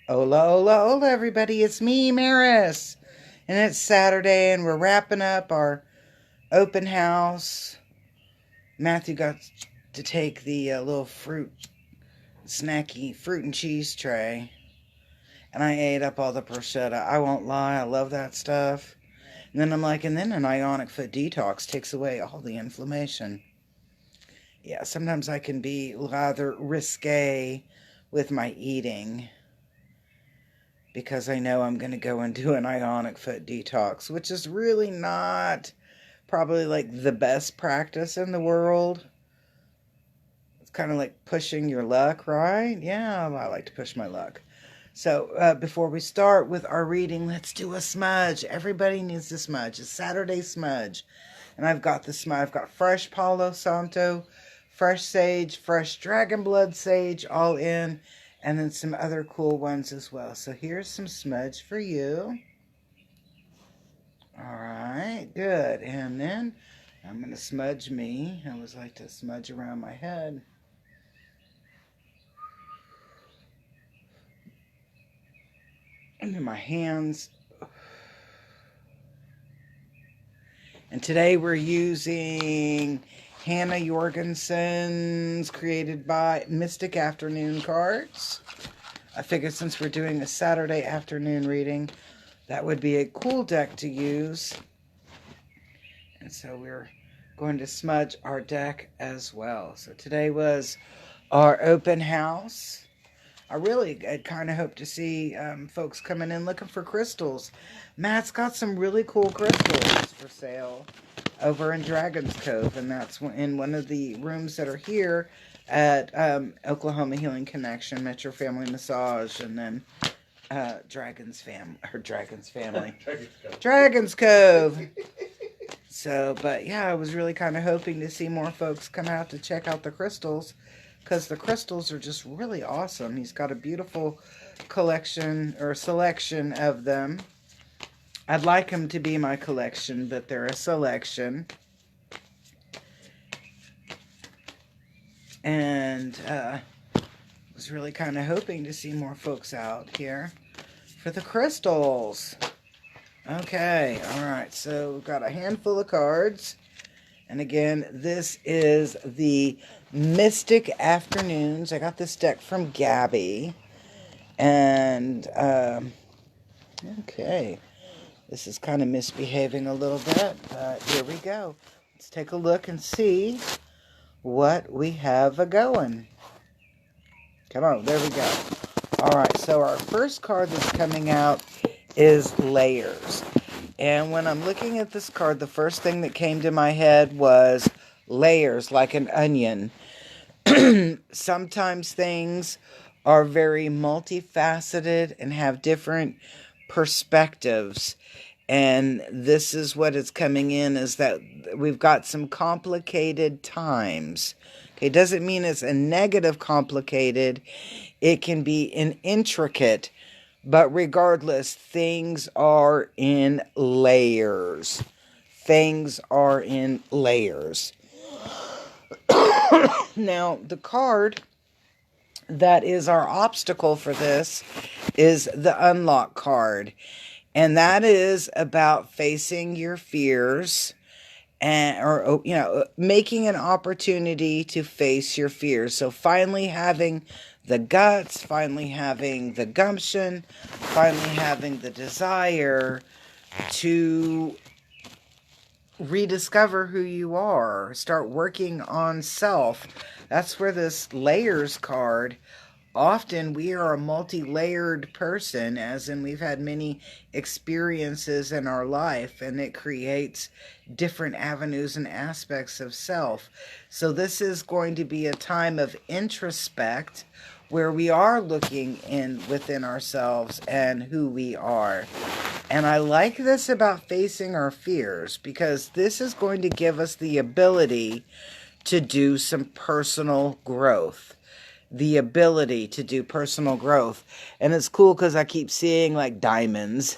Hola, hola, hola, everybody. It's me, Maris. And it's Saturday, and we're wrapping up our open house. Matthew got to take the little snacky fruit and cheese tray. And I ate up all the prosciutto. I won't lie, I love that stuff. And then I'm like, and then an ionic foot detox takes away all the inflammation. Yeah, sometimes I can be rather risque with my eating, because I know I'm going to go and do an ionic foot detox, which is really not probably like the best practice in the world. It's kind of like pushing your luck, right? Yeah, I like to push my luck. So before we start with our reading, let's do a smudge. Everybody needs a smudge. A Saturday smudge. And I've got the smudge. I've got fresh Palo Santo, fresh sage, fresh dragon blood sage, all in, and then some other cool ones as well. So here's some smudge for you. All right, good. And then I'm going to smudge me. I always like to smudge around my head. And then my hands. And today we're using Hannah Jorgensen's Created by Mystic Afternoon cards. I figured since we're doing a Saturday afternoon reading, that would be a cool deck to use. And so we're going to smudge our deck as well. So today was our open house. I kind of hope to see folks coming in looking for crystals. Matt's got some really cool crystals for sale over in Dragon's Cove, and that's in one of the rooms that are here at Oklahoma Healing Connection, Metro Family Massage, and then Dragon's Family. Dragon's Cove. So, but yeah, I was really kind of hoping to see more folks come out to check out the crystals, because the crystals are just really awesome. He's got a beautiful collection or selection of them. I'd like them to be my collection, but they're a selection. And was really kind of hoping to see more folks out here for the crystals. Okay, all right, so we've got a handful of cards. And again, this is the Mystic Afternoons. I got this deck from Gabby. And, okay. This is kind of misbehaving a little bit, but here we go. Let's take a look and see what we have a-going. Come on, there we go. All right, so our first card that's coming out is Layers. And when I'm looking at this card, the first thing that came to my head was layers, like an onion. Sometimes things are very multifaceted and have different perspectives. And this is what is coming in, is that we've got some complicated times. Okay, it doesn't mean it's a negative complicated. It can be an intricate. But regardless, things are in layers. Things are in layers. Now, the card that is our obstacle for this is the Unlock card. And that is about facing your fears or making an opportunity to face your fears. So finally having the guts, finally having the gumption, finally having the desire to rediscover who you are, start working on self. That's where this Layers card, often we are a multi-layered person, as in we've had many experiences in our life, and it creates different avenues and aspects of self. So this is going to be a time of introspect, where we are looking within ourselves and who we are. And I like this about facing our fears, because this is going to give us the ability to do some personal growth. The ability to do personal growth. And it's cool because I keep seeing like diamonds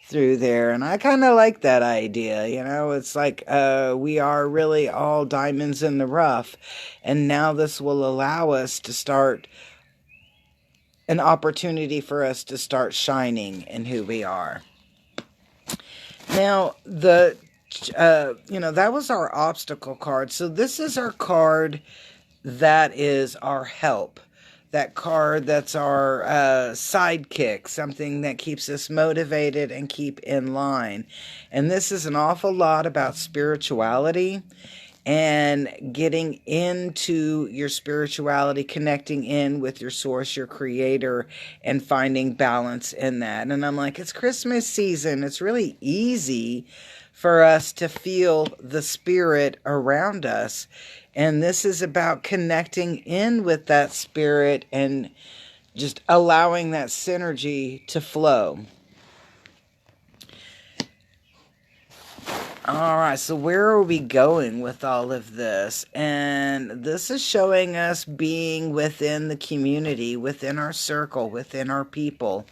through there. And I kind of like that idea. It's like we are really all diamonds in the rough. And now this will allow us to start an opportunity for us to start shining in who we are. Now, that was our obstacle card. So this is our card that is our help. That card that's our sidekick, something that keeps us motivated and keep in line. And this is an awful lot about spirituality and getting into your spirituality, connecting in with your source, your creator, and finding balance in that. And I'm like, it's Christmas season. It's really easy for us to feel the spirit around us. And this is about connecting in with that spirit and just allowing that synergy to flow. All right, so where are we going with all of this? And this is showing us being within the community, within our circle, within our people.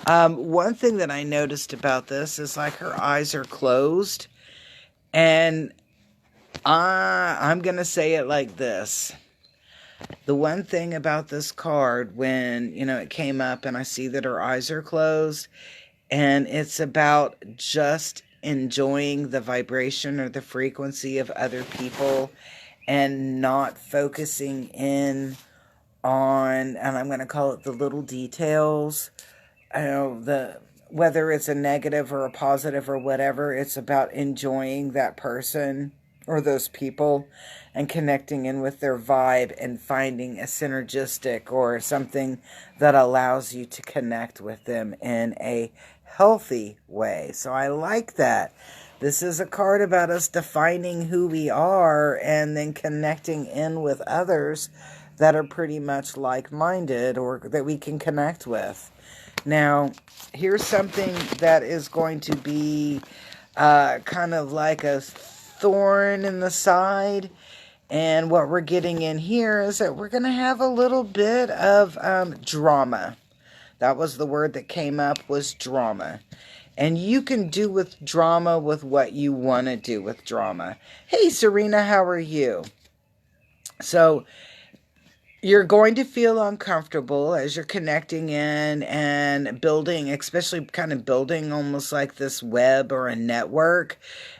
One thing that I noticed about this is like her eyes are closed. And I'm going to say it like this. The one thing about this card, when, it came up and I see that her eyes are closed, and it's about just enjoying the vibration or the frequency of other people and not focusing in on, and I'm going to call it the little details, whether it's a negative or a positive or whatever, it's about enjoying that person or those people and connecting in with their vibe and finding a synergistic or something that allows you to connect with them in a healthy way. So I like that. This is a card about us defining who we are and then connecting in with others that are pretty much like-minded or that we can connect with. Now, here's something that is going to be kind of like a thorn in the side. And what we're getting in here is that we're going to have a little bit of drama. That was the word that came up, was drama. And you can do with drama with what you want to do with drama. Hey, Serena, how are you? So you're going to feel uncomfortable as you're connecting in and building, especially kind of building almost like this web or a network.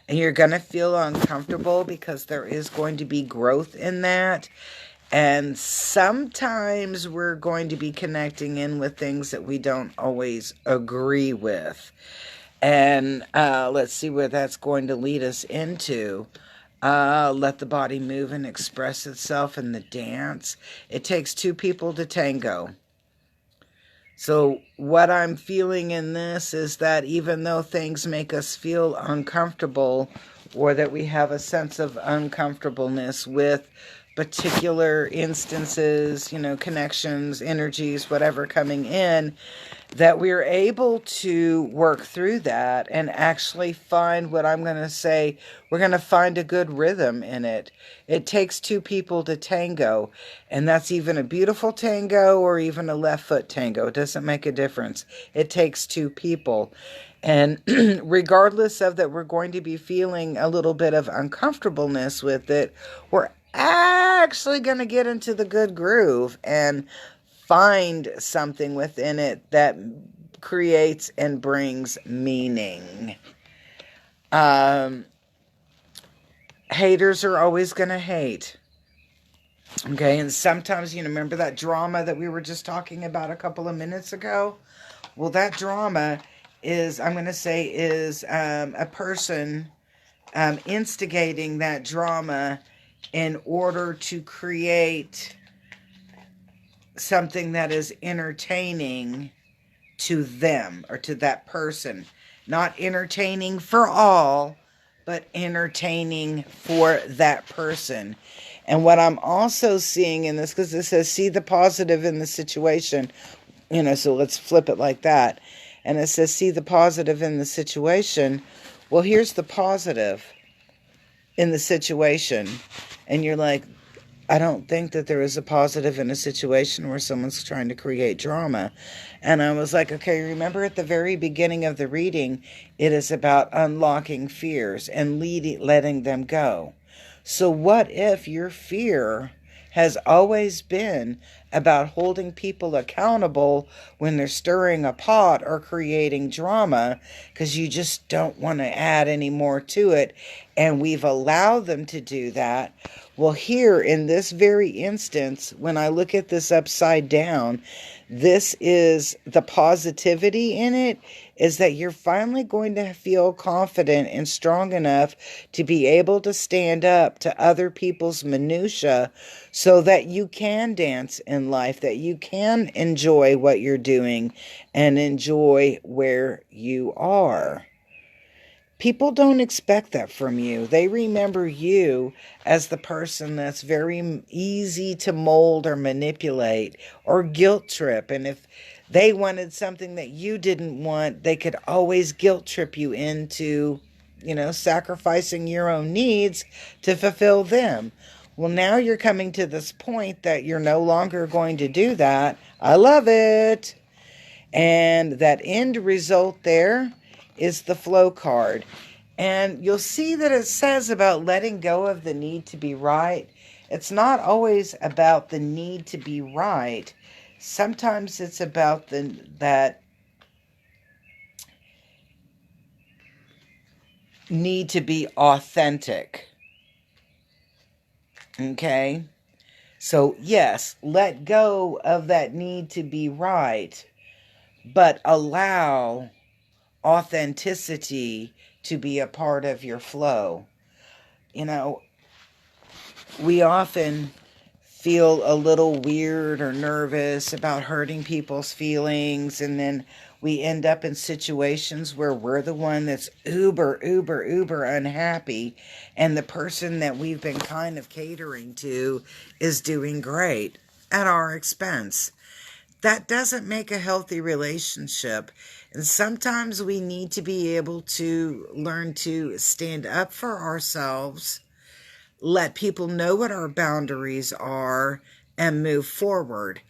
And you're going to feel uncomfortable because there is going to be growth in that. And sometimes we're going to be connecting in with things that we don't always agree with. And let's see where that's going to lead us into. Let the body move and express itself in the dance. It takes two people to tango. So what I'm feeling in this is that even though things make us feel uncomfortable, or that we have a sense of uncomfortableness with particular instances, connections, energies, whatever coming in, that we're able to work through that and actually find what I'm going to say, we're going to find a good rhythm in it. It takes two people to tango, and that's even a beautiful tango or even a left foot tango. It doesn't make a difference. It takes two people. And regardless of that, we're going to be feeling a little bit of uncomfortableness with it. We're actually going to get into the good groove and find something within it that creates and brings meaning. Haters are always going to hate. Okay, and sometimes, remember that drama that we were just talking about a couple of minutes ago? Well, that drama is, I'm going to say, is a person instigating that drama in order to create something that is entertaining to them or to that person. Not entertaining for all, but entertaining for that person. And what I'm also seeing in this, because it says, see the positive in the situation, so let's flip it like that. And it says, see the positive in the situation. Well, here's the positive in the situation. And you're like, I don't think that there is a positive in a situation where someone's trying to create drama. And I was like, okay, remember at the very beginning of the reading, it is about unlocking fears and letting them go. So what if your fear has always been about holding people accountable when they're stirring a pot or creating drama because you just don't want to add any more to it. And we've allowed them to do that. Well, here in this very instance, when I look at this upside down, this is the positivity in it is that you're finally going to feel confident and strong enough to be able to stand up to other people's minutia so that you can dance in life, that you can enjoy what you're doing and enjoy where you are. People don't expect that from you. They remember you as the person that's very easy to mold or manipulate or guilt trip. And if they wanted something that you didn't want, they could always guilt trip you into, sacrificing your own needs to fulfill them. Well, now you're coming to this point that you're no longer going to do that. I love it. And that end result there is the flow card. And you'll see that it says about letting go of the need to be right. It's not always about the need to be right. Sometimes it's about that need to be authentic. Okay? So yes, let go of that need to be right, but allow authenticity to be a part of your flow. We often feel a little weird or nervous about hurting people's feelings, and then we end up in situations where we're the one that's uber unhappy, and the person that we've been kind of catering to is doing great at our expense. That doesn't make a healthy relationship. And sometimes we need to be able to learn to stand up for ourselves, let people know what our boundaries are, and move forward.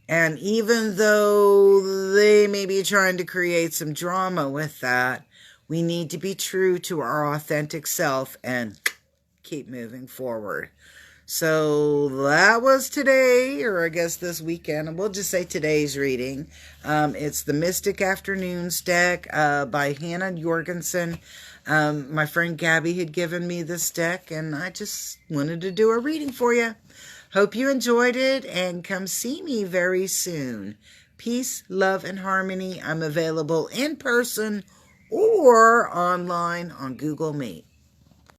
And even though they may be trying to create some drama with that, we need to be true to our authentic self and keep moving forward. So that was today, or I guess this weekend, and we'll just say today's reading. It's the Mystic Afternoons deck by Hannah Jorgensen. My friend Gabby had given me this deck, and I just wanted to do a reading for you. Hope you enjoyed it, and come see me very soon. Peace, love, and harmony. I'm available in person or online on Google Meet.